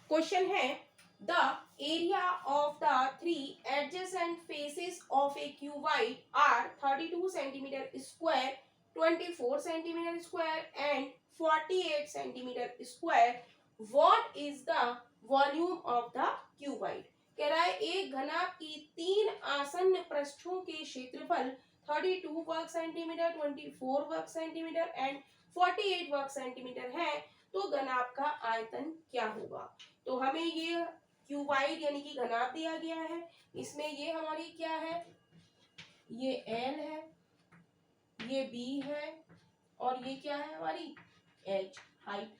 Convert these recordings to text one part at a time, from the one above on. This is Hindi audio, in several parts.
क्वेश्चन है the area of the three adjacent faces of a cuboid are 32 centimetre square, 24 centimetre square and 48 centimetre square. What is the volume of the cuboid? कह रहा है एक घनाभ की तीन आसन्न पृष्ठों के क्षेत्रफल 32 वर्ग सेंटीमीटर, 24 वर्ग सेंटीमीटर एंड 48 वर्ग सेंटीमीटर है, तो घनाभ का आयतन क्या होगा? तो हमें ये क्यूबाइड यानी कि घनाभ दिया गया है, इसमें ये हमारी क्या है, ये L है, ये B है और ये क्या है हमारी H हाइट.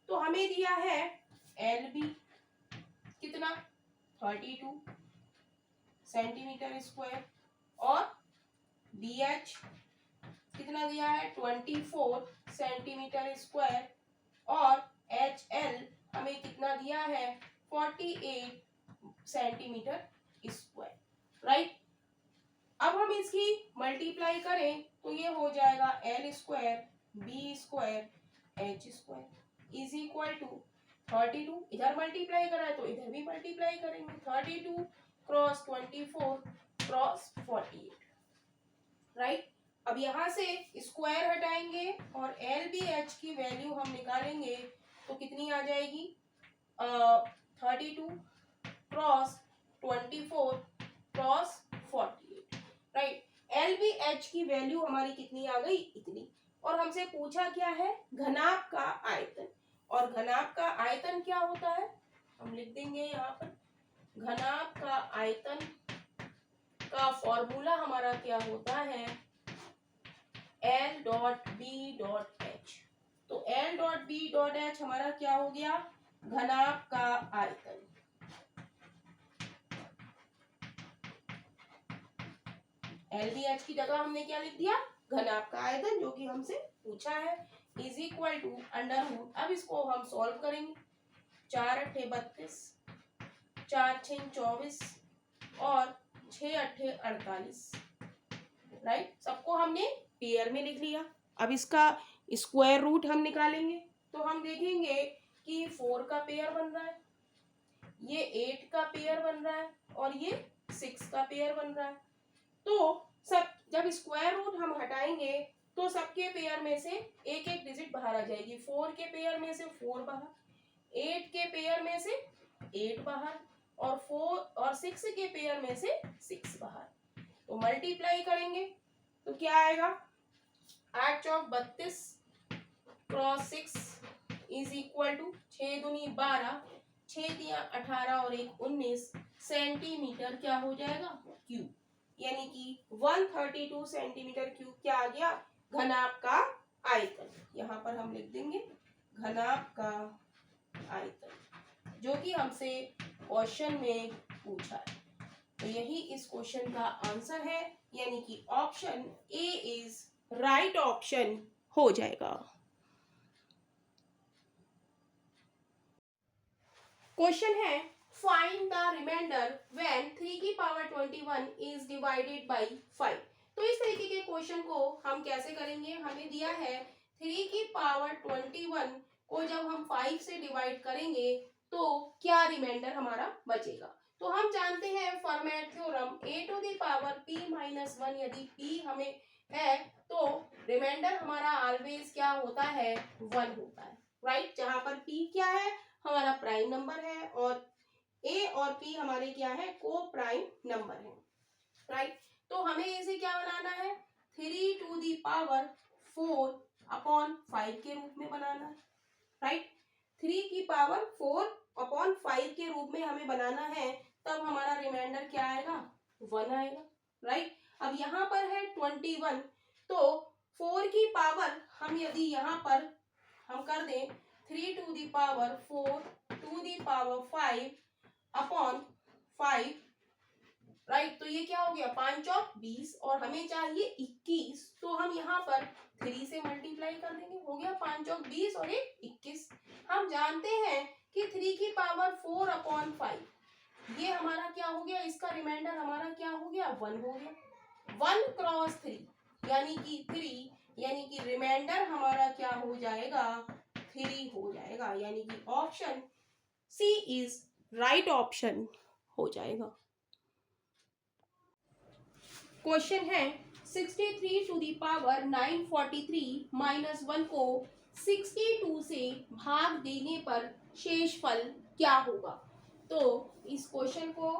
तो हमें दिया है LB कितना 32 सेंटीमीटर स्क्वायर और BH कितना दिया है 24 सेंटीमीटर स्क्वायर और HL हमें कितना दिया है 48 सेंटीमीटर स्क्वायर. राइट, अब हम इसकी मल्टीप्लाई करें तो ये हो जाएगा L square B square H square is equal to 32. इधर मल्टीप्लाई करा है तो इधर भी मल्टीप्लाई करेंगे. 32 क्रॉस 24 क्रॉस 48. राइट, अब यहाँ से स्क्वायर हटाएंगे और LBH की वैल्यू हम निकालेंगे तो कितनी आ जाएगी 32 क्रॉस 24 क्रॉस 48. राइट, LBH की वैल्यू हमारी कितनी आ गई इतनी. और हमसे पूछा क्या है घनाभ का आयतन, और घनाभ का आयतन क्या होता है हम लिख देंगे यहाँ पर. घनाभ का आयतन का फॉर्मूला हमारा क्या होता है L dot B dot H. तो L dot B dot H हमारा क्या हो गया घनाभ का आयतन. LBH की जगह हमने क्या लिख दिया घनाभ का आयतन, जो कि हमसे पूछा है, is equal to under root. अब इसको हम सॉल्व करेंगे. 4 अट्ठे 32, 4 छः 24 और 6 अट्ठे 48. राइट, सबको हमने पेयर में लिख लिया. अब इसका स्क्वायर रूट हम निकालेंगे तो हम देखेंगे कि 4 का पेयर बन रहा है, ये 8 का पेयर बन रहा है और ये 6 का पेयर बन रहा है. तो सब जब स्क्वायर रूट हम हटाएंगे तो सबके पेयर में से एक एक डिजिट बाहर आ जाएगी. 4 के पेयर में से 4 बाहर, 8 के पेयर में से 8 बाहर और 4 और 6 के पेयर में से 6 बाहर. तो मल्टीप्लाई करेंगे तो क्या आएगा 8 चौक 32 क्रॉस 6 इज इक्वल टू 6 दूनी 12, 6 दिया 18 और 1 19 सेंटीमीटर क्या हो जाएगा क्यूब. यानी कि 132 सेंटीमीटर क्यूब क्या आ गया घनाभ का आयतन. यहाँ पर हम लिख देंगे घनाभ का आयतन, जो कि हमसे क्वेश्चन में पूछा है. तो यही इस क्वेश्चन का आंसर है, यानी कि option A is right option हो जाएगा. क्वेश्चन है फाइंड द रिमाइंडर व्हेन 3 की पावर 21 इज डिवाइडेड बाय 5. तो इस तरीके के क्वेश्चन को हम कैसे करेंगे, हमें दिया है 3 की पावर 21 को जब हम 5 से डिवाइड करेंगे तो क्या रिमाइंडर हमारा बचेगा. तो हम जानते हैं Fermat theorem a to the power p minus 1, यदि p हमें है तो रिमाइंडर हमारा ऑलवेज क्या होता है 1 होता है. राइट, जहां पर p क्या है हमारा प्राइम नंबर है और a और p हमारे क्या है को प्राइम नंबर है. राइट, तो हमें इसे क्या बनाना है 3 टू दी पावर 4 अपॉन 5 के रूप में बनाना है. राइट, 3 की पावर 4 अपॉन 5 के रूप में हमें बनाना है, तब हमारा रिमाइंडर क्या आएगा 1 आएगा. राइट, अब यहाँ पर है 21, तो 4 की पावर हम यदि यहाँ पर हम कर दें 3 to the power 4 to the power 5 upon 5. Right, तो ये क्या हो गया 5 चौक 20 और हमें चाहिए 21, तो हम यहाँ पर 3 से मल्टीप्लाई कर देंगे, हो गया 5 चौक 20 और 21. हम जानते हैं कि 3 की पावर 4 अपॉन 5 ये हमारा क्या हो गया, इसका रिमाइंडर हमारा क्या हो गया 1 हो गया. 1 क्रॉस 3 यानी कि 3, यानी कि रिमाइंडर हमारा क्या हो जाएगा 3 हो जाएगा. यानी कि option C is right option हो जाएगा। क्वेश्चन है 63 टू दी पावर 943 माइनस 1 को 62 से भाग देने पर शेषफल क्या होगा। तो इस क्वेश्चन को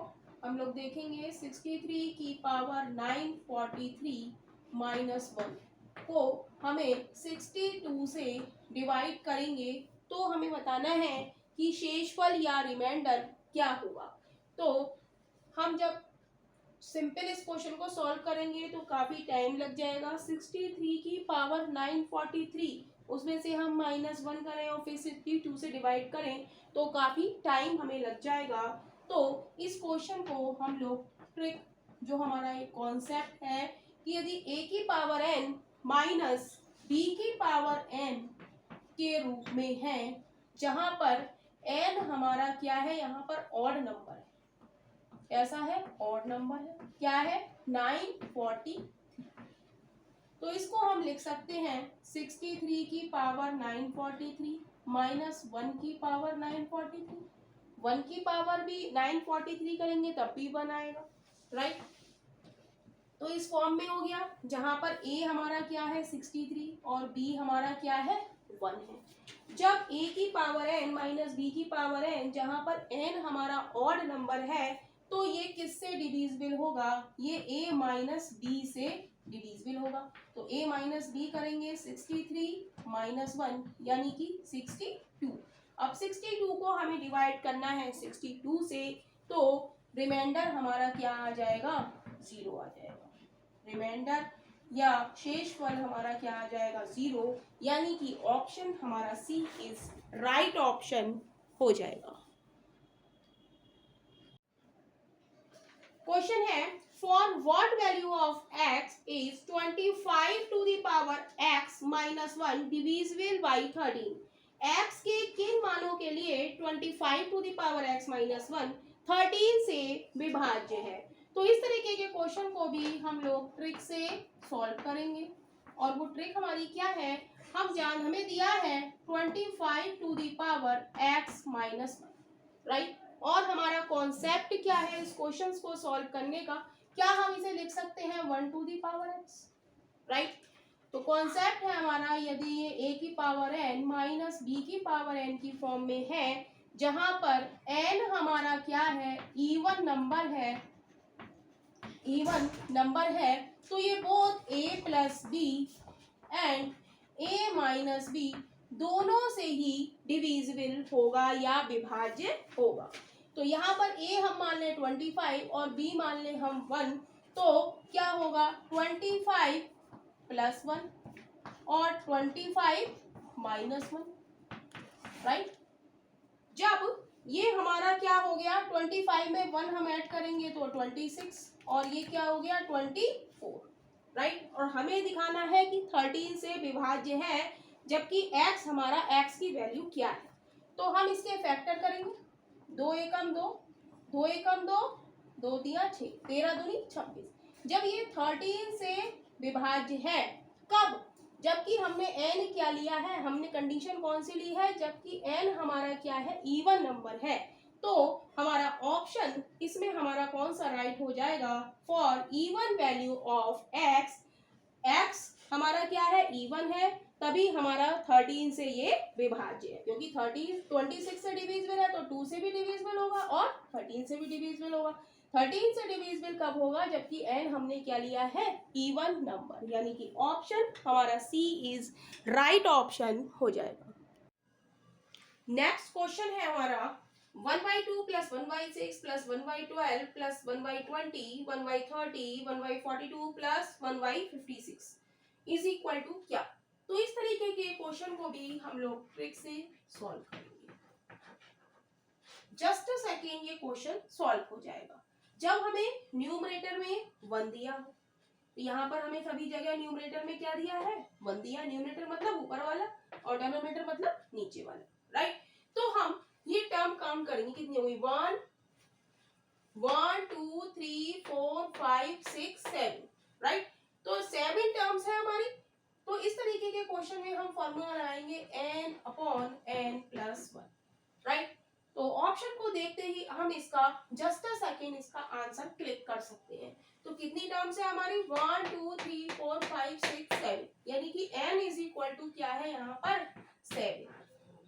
हम लोग देखेंगे 63 की पावर 943 माइनस 1 को हमें 62 से डिवाइड करेंगे तो हमें बताना है कि शेषफल या रिमाइंडर क्या होगा। तो हम जब सिंपल इस क्वेश्चन को सॉल्व करेंगे तो काफी टाइम लग जाएगा। 63 की पावर 943 उसमें से हम -1 करें और फिर 62 से डिवाइड करें तो काफी टाइम हमें लग जाएगा। तो इस क्वेश्चन को हम लोग ट्रिक, जो हमारा एक कॉन्सेप्ट है कि यदि a की पावर n माइनस b की पावर n के रूप में है, जहां पर n हमारा क्या है, यहाँ पर ऑड नंबर है। ऐसा है, ऑड नंबर है, क्या है 943। तो इसको हम लिख सकते हैं 63 की पावर 943 माइनस 1 की पावर 943। 1 की पावर भी 943 करेंगे तब भी 1 आएगा, राइट। तो इस फॉर्म में हो गया जहां पर a हमारा क्या है 63 और b हमारा क्या है 1 है। जब a की पावर n माइनस b की पावर n, जहां पर n हमारा ऑड नंबर है, तो ये किससे डिविजिबल होगा, ये a माइनस b से डिविजिबल होगा। तो a माइनस b करेंगे 63 माइनस 1 यानी कि 62। अब 62 को हमें डिवाइड करना है 62 से, तो रिमाइंडर हमारा क्या आ जाएगा, 0 आ जाएगा। रिमाइंडर या शेषफल हमारा क्या आ जाएगा, 0, यानी कि ऑप्शन हमारा सी इज राइट ऑप्शन हो जाएगा। क्वेश्चन है for what value of x is 25 to the power x minus 1 divisible by 13। x के किन मानों के लिए 25 to the power x minus 1 13 से विभाज्य है। तो इस तरीके के क्वेश्चन को भी हम लोग ट्रिक से सॉल्व करेंगे। और वो ट्रिक हमारी क्या है, हमें दिया है 25 to the power x minus 1, right. और हमारा कॉन्सेप्ट क्या है इस क्वेश्चंस को सॉल्व करने का, क्या हम इसे लिख सकते हैं 1 to the power x, right. तो कॉन्सेप्ट है हमारा, यदि ये a की पावर n माइनस b की पावर n की फॉर्म में है, जहां पर n हमारा क्या है, इवन नंबर है, तो ये both a plus b and a minus b दोनों से ही डिविजिबल होगा या विभाज्य होगा। तो यहाँ पर a हम मान लें 25 और b मान लें हम 1, तो क्या होगा 25 प्लस 1 और 25 माइनस 1, राइट। जब ये हमारा क्या हो गया, 25 में 1 हम ऐड करेंगे तो 26 और ये क्या हो गया 24, राइट। और हमें दिखाना है कि 13 से विभाज्य है, जबकि x हमारा x की वैल्यू क्या है। तो हम इसके फैक्टर करेंगे, 2 एकम 2, 2 एकम 2, 2 तिया 6, 13 दूनी 26। जब ये 13 से विभाज्य है, कब, जबकि हमने n क्या लिया है, हमने कंडीशन कौन सी ली है, जबकि n हमारा क्या है, इवन नंबर है। तो हमारा ऑप्शन इसमें हमारा कौन सा राइट हो जाएगा, for even value of x हमारा क्या है, इवन है, तभी हमारा 13 से ये विभाज्य है। क्योंकि 26 से डिविजिबल है तो 2 से भी डिविजिबल होगा और 13 से भी डिविजिबल होगा। 13 से डिविजिबल कब होगा, जबकि n हमने क्या लिया है, इवन नंबर, यानी कि ऑप्शन हमारा सी इज राइट ऑप्शन हो जाएगा। नेक्स्ट क्वेश्चन है हमारा 1/2 plus 1/6 plus 1/12 plus 1/20 1/30 1/42 plus 1/56 is equal to क्या। तो इस तरीके के क्वेश्चन को भी हम लोग ट्रिक से सॉल्व करेंगे। जस्ट अ सेकेंड, ये क्वेश्चन सॉल्व हो जाएगा जब हमें न्यूमरेटर में 1 दिया हो। तो यहाँ पर हमें सभी जगह न्यूमरेटर में क्या दिया है, 1 दिया। न्यूमरेटर मतलब ऊपर वाला और डिनोमिनेटर मतलब नीचे वाला, राइट। तो हम ये टर्म काउंट करेंगे, कितनी हुई, 1 2 3 4 5 6 7, राइट। तो 7 टर्म्स है हमारी। तो इस तरीके के क्वेश्चन में हम फॉर्मूला लगाएंगे n upon n plus 1, right. तो देखते ही हम इसका जस्ट अ सेकेंड इसका आंसर क्लिक कर सकते हैं। तो कितनी टर्म्स है हमारी 1 2 3 4 5 6 7, यानी कि n इज इक्वल टू क्या है यहाँ पर 7,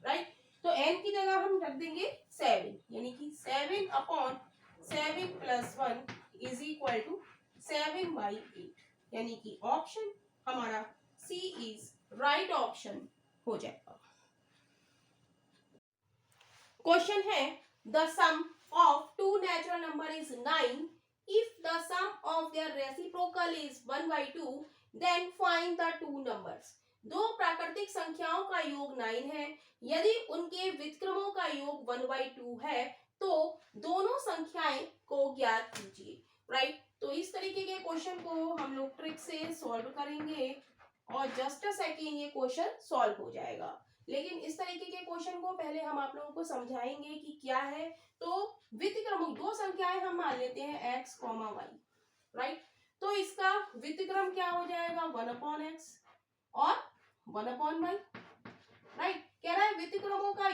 राइट। तो n की जगह हम रख देंगे 7, यानी कि 7 upon 7 plus 1 is equal to 7/8, यानी कि ऑप्शन हमारा सी इज राइट ऑप्शन हो जाएगा। क्वेश्चन है the sum of two natural number is 9, if the sum of their reciprocal is 1/2, then find the two numbers. दो प्राकृतिक संख्याओं का योग 9 है, यदि उनके व्युत्क्रमों का योग 1/2 है तो दोनों संख्याएं को ज्ञात कीजिए, राइट। तो इस तरीके के क्वेश्चन को हम लोग ट्रिक से सॉल्व करेंगे और जस्ट अ सेकेंड ये क्वेश्चन सॉल्व हो जाएगा। लेकिन इस तरीके के क्वेश्चन को पहले हम आप लोगों को समझाएंगे कि क्या है। तो व्युत्क्रम दो संख्याएं हम मान लेते हैं x, y, राइट। तो इसका व्युत्क्रम क्या हो जाएगा 1/x और 1/y, राइट। कह रहा है व्युत्क्रमों का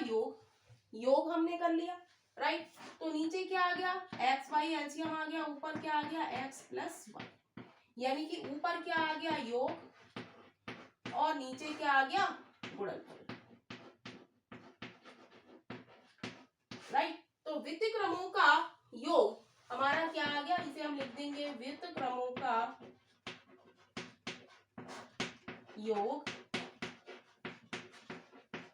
योग हमने कर लिया, राइट। तो नीचे क्या आ गया x y एलसीएम आ गया, ऊपर क्या आ गया x प्लस y, यानी कि ऊपर क्या आ गया योग और नीचे क्या आ गया गुणनफल, राइट। तो व्युत्क्रमों का योग हमारा क्या आ गया, इसे हम लिख देंगे व्युत्क्रमों का योग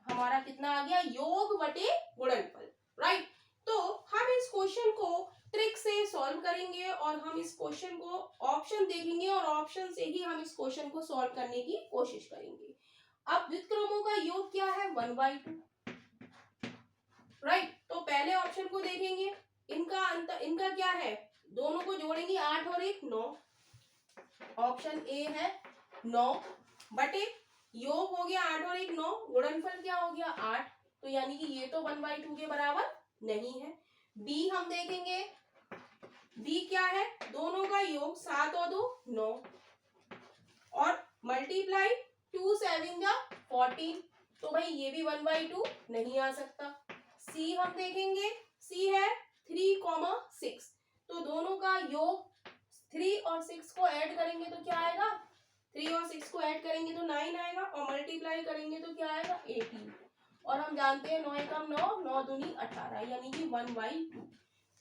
हमारा कितना आ गया योग बटे गुणनफल, राइट। तो हम इस क्वेश्चन को ट्रिक से सॉल्व करेंगे और हम इस क्वेश्चन को ऑप्शन देखेंगे और ऑप्शन से ही हम इस क्वेश्चन को सॉल्व करने की कोशिश करेंगे। अब व्युत्क्रमों का योग क्या है 1/2, राइट। तो पहले ऑप्शन को देखेंगे, इनका क्या है, दोनों को जोड़ेंगे 8 और 1 9, ऑप्शन ए है 9 बटे योग हो गया 8 और 1 9, गुणनफल क्या हो गया 8, तो यानी कि ये तो 1/2 के बराबर नहीं है। बी हम देखेंगे, बी क्या है, दोनों का योग 7 और 2 9 और मल्टीप्लाई 2 7 जा 14, तो भाई ये भी 1/2 नहीं आ सकता। सी हम देखेंगे, सी है 3,6, तो दोनों का योग 3 और 6 को ऐड करेंगे तो क्या आएगा, 3 और 6 को ऐड करेंगे तो 9 आएगा और मल्टीप्लाई करेंगे तो क्या आएगा 18, और हम जानते हैं 9 एकम 9 9 दूनी 18, यानी कि 1/2।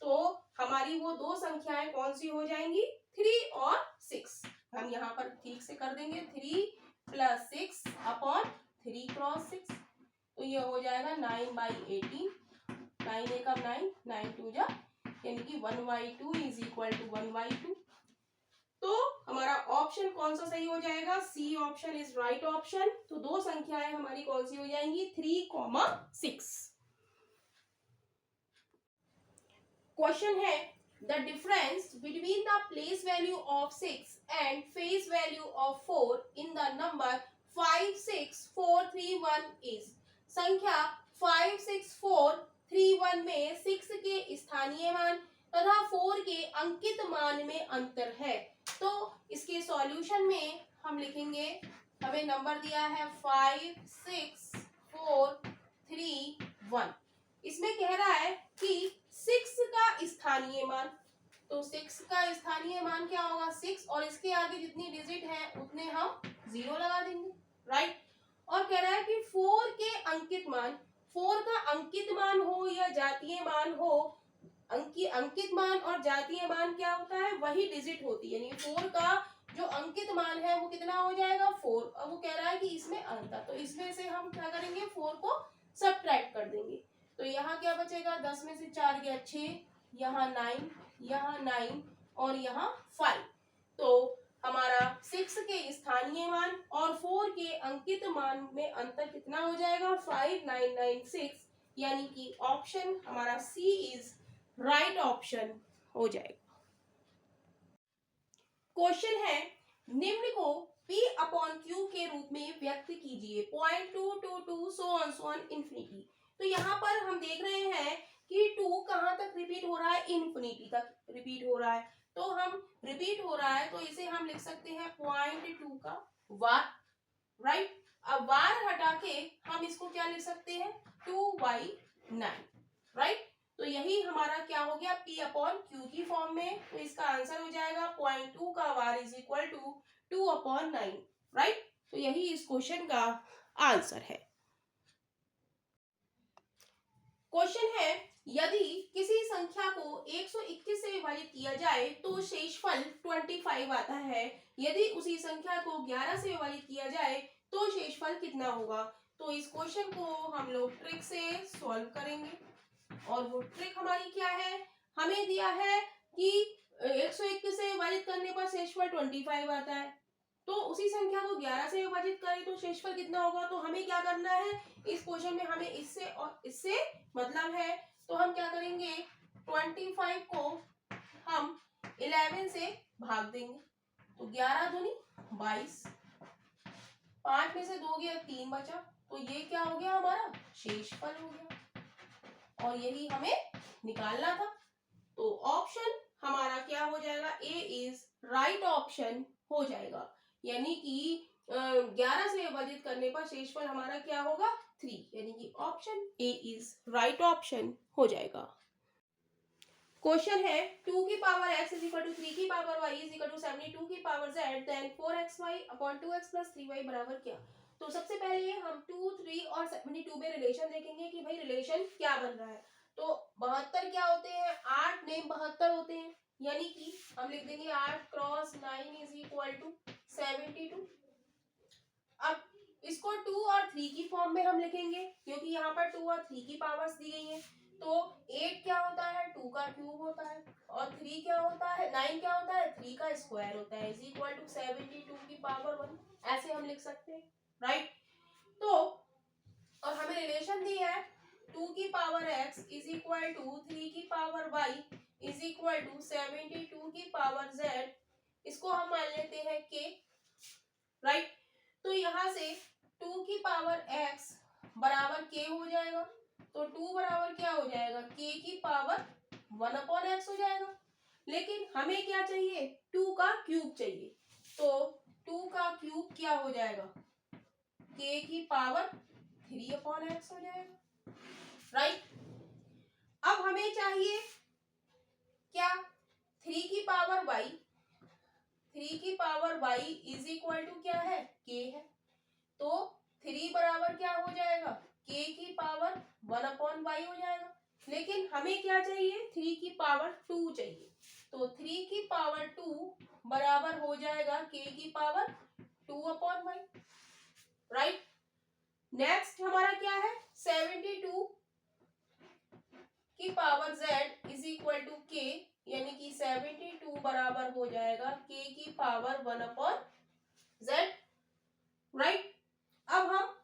तो हमारी वो दो संख्याएं कौन सी हो जाएंगी 3 और 6, हम यहाँ पर ठीक से कर देंगे 3 + 6 अपॉन 3 × 6, तो ये हो जाएगा 9/18, 9 एकम 9 9 2 जा, यानी कि 1/2 इज इक्वल टू 1/2। तो हमारा ऑप्शन कौन सा सही हो जाएगा, C option is right option. तो दो संख्याएं हमारी कौन सी हो जाएंगी 3,6। क्वेश्चन है the difference between the place value of 6 and face value of 4 in the number 56431 is. संख्या 56431 में 6 के स्थानीय मान तथा 4 के अंकित मान में अंतर है। तो इसके सॉल्यूशन में हम लिखेंगे, हमें नंबर दिया है 56431, इसमें कह रहा है कि 6 का स्थानीय मान, तो 6 का स्थानीय मान क्या होगा 6, और इसके आगे जितनी डिजिट है उतने हम 0 लगा देंगे, राइट। और कह रहा है कि 4 के अंकित मान, 4 का अंकित मान हो या जातीय मान हो, अंकित मान और जातीय मान क्या होता है, वही डिजिट होती है, यानी 4 का जो अंकित मान है वो कितना हो जाएगा 4। अब वो कह रहा है कि इसमें अंतर, तो इसमें से हम क्या करेंगे 4 को सबट्रैक्ट कर देंगे, तो यहाँ क्या बचेगा 10 में से 4 गया 6, यहाँ 9, यहाँ 9 और यहाँ 5। तो हमारा 6 के स्थानीय मान और 4 के अंकित मान में अंतर कितना हो जाएगा 5996, यानी कि ऑप्शन हमारा सी इज राइट ऑप्शन हो जाएगा। क्वेश्चन है निम्न को P/Q के रूप में व्यक्त कीजिए, 0.222 सो ऑन इंफिनिटी। तो यहाँ पर हम देख रहे हैं कि 2 कहाँ तक रिपीट हो रहा है, इंफिनिटी तक रिपीट हो रहा है, तो हम रिपीट हो रहा है तो इसे हम लिख सकते हैं 0.2 का वार, राइट। अब वार हटा के हम इसको क्या लिख सकते हैं 2/9, राइट। तो यही हमारा क्या हो गया, P अपॉन क्यू की फॉर्म में। तो इसका आंसर हो जाएगा 0.2 का वार इज इक्वल टू 2/9, राइट। तो यही इस क्वेश्चन का आंसर है। क्वेश्चन है, यदि किसी संख्या को 121 से विभाजित किया जाए तो शेषफल 25 आता है। यदि उसी संख्या को 11 से विभाजित किया जाए तो शेषफल कितना होगा। तो इस क्वेश्चन को हम लोग ट्रिक से सॉल्व करेंगे, और वो ट्रिक हमारी क्या है, हमें दिया है कि 121 से विभाजित करने पर शेषफल 25 आता है, तो उसी संख्या को 11 से विभाजित करें तो शेषफल कितना होगा। तो हमें क्या करना है, इस क्वेश्चन में हमें इससे और इससे मतलब है, तो हम क्या करेंगे, 25 को हम 11 से भाग देंगे, तो 11 दूनी 22, 5 में से 2 गया 3 बचा, तो ये क्या हो गया, हमारा शेषफल हो गया, और यही हमें निकालना था। तो ऑप्शन हमारा क्या हो जाएगा, ए इज राइट ऑप्शन हो जाएगा, यानी कि 11 से विभाजित करने पर शेषफल हमारा क्या होगा, 3, यानी कि option A is right option हो जाएगा। क्वेश्चन है, 2 की power x is equal to 3 की power y is equal to 72 की power z, then 4xy upon 2x plus 3y बराबर क्या। तो सबसे पहले हम 2, 3 और 72 में रिलेशन देखेंगे कि भाई रिलेशन क्या बन रहा है। तो 72 क्या होते हैं, 8 नेम 72 होते हैं, यानी कि हम लिख देंगे 8 क्रॉस 9 इज इक्वल टू 72। अब इसको 2 और 3 की फॉर्म में हम लिखेंगे, क्योंकि यहाँ पर 2 और 3 की पावर्स दी गई हैं। तो 8 क्या होता है, 2 का क्यूब होता है, और 3 क्या होता है, 9 क्या होता है, 3 का स्क्वायर होता है, इज इक्वल टू 72 की पावर 1, ऐसे हम लिख सकते हैं, राइट। तो और हमें रिलेशन दी है 2 की power x is equal to 3 की power y is equal to 72 की पावर z, इसको हम मान लेते हैं k, राइट। तो यहाँ से 2 की पावर x बराबर k हो जाएगा, तो 2 बराबर क्या हो जाएगा, k की पावर 1/x हो जाएगा। लेकिन हमें क्या चाहिए, 2 का क्यूब चाहिए, तो 2 का क्यूब क्या हो जाएगा, k की पावर 3/x हो जाएगा, राइट। अब हमें चाहिए क्या, 3 की पावर y, 3 की power y is equal to क्या है, k है, तो 3 बराबर क्या हो जाएगा, k की पावर 1/y हो जाएगा। लेकिन हमें क्या चाहिए, 3 की पावर 2 चाहिए, तो 3 की पावर 2 बराबर हो जाएगा k की पावर 2/y, राइट। नेक्स्ट हमारा क्या है, 72 की power z is equal to k, यानी कि 72 बराबर हो जाएगा k की पावर 1/z, राइट। अब हम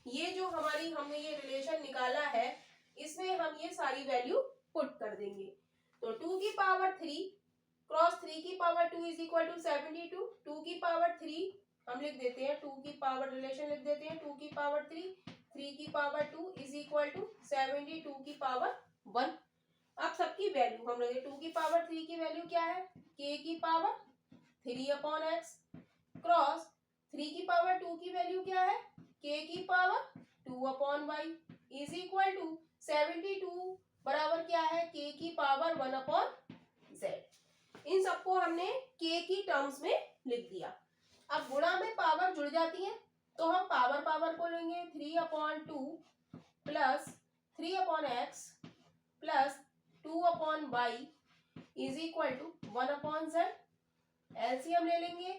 ये जो हमारी हमने ये रिलेशन निकाला है, इसमें हम ये सारी वैल्यू पुट कर देंगे। तो 2 की पावर 3 क्रॉस 3 की पावर 2 इज इक्वल टू 72, 2 की पावर 3 हम लिख देते हैं, 2 की पावर रिलेशन लिख देते हैं, 2 की पावर 3, 3 की पावर 2 इज इक्वल टू 72 की पावर 1। अब सबकी वैल्यू हम लोग 2 की पावर 3 की वैल्यू क्या है, k की पावर 3/x क्रॉस 3 की पावर 2 की वैल्यू क्या है, k की power 2/y is equal to 72 बराबर क्या है, k की पावर 1/z। इन सबको हमने k की टर्म्स में लिख दिया। अब गुणा में पावर जुड़ जाती है, तो हम पावर पावर को लेंगे, 3/2 plus 3/x plus 2/y is equal to 1/z। LCM ले लेंगे,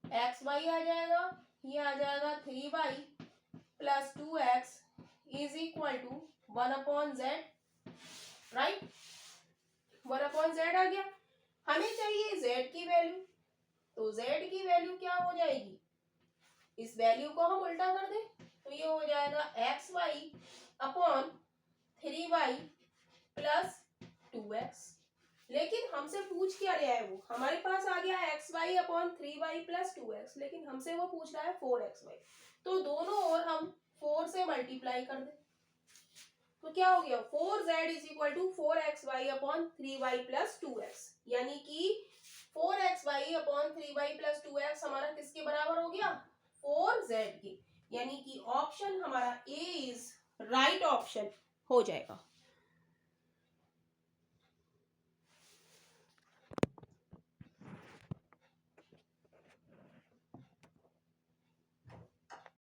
एक्स वाई आ जाएगा, ये आ जाएगा 3y plus 2x is equal to 1/z, right. 1/z आ गया। हमें चाहिए z की वैल्यू, तो z की वैल्यू क्या हो जाएगी, इस वैल्यू को हम उल्टा कर दें, तो ये हो जाएगा xy upon 3y plus 2x। लेकिन हमसे पूछ क्या रहा है, वो हमारे पास आ गया xy upon 3y plus 2x, लेकिन हमसे वो पूछ रहा है 4xy, तो दोनों ओर हम 4 से मल्टीप्लाई कर दें, तो क्या हो गया, 4z is equal to 4xy upon 3y plus 2x, यानी कि 4xy upon 3y plus 2x हमारा किसके बराबर हो गया, 4z के, यानी कि ऑप्शन हमारा ए इज राइट ऑप्शन हो जाएगा।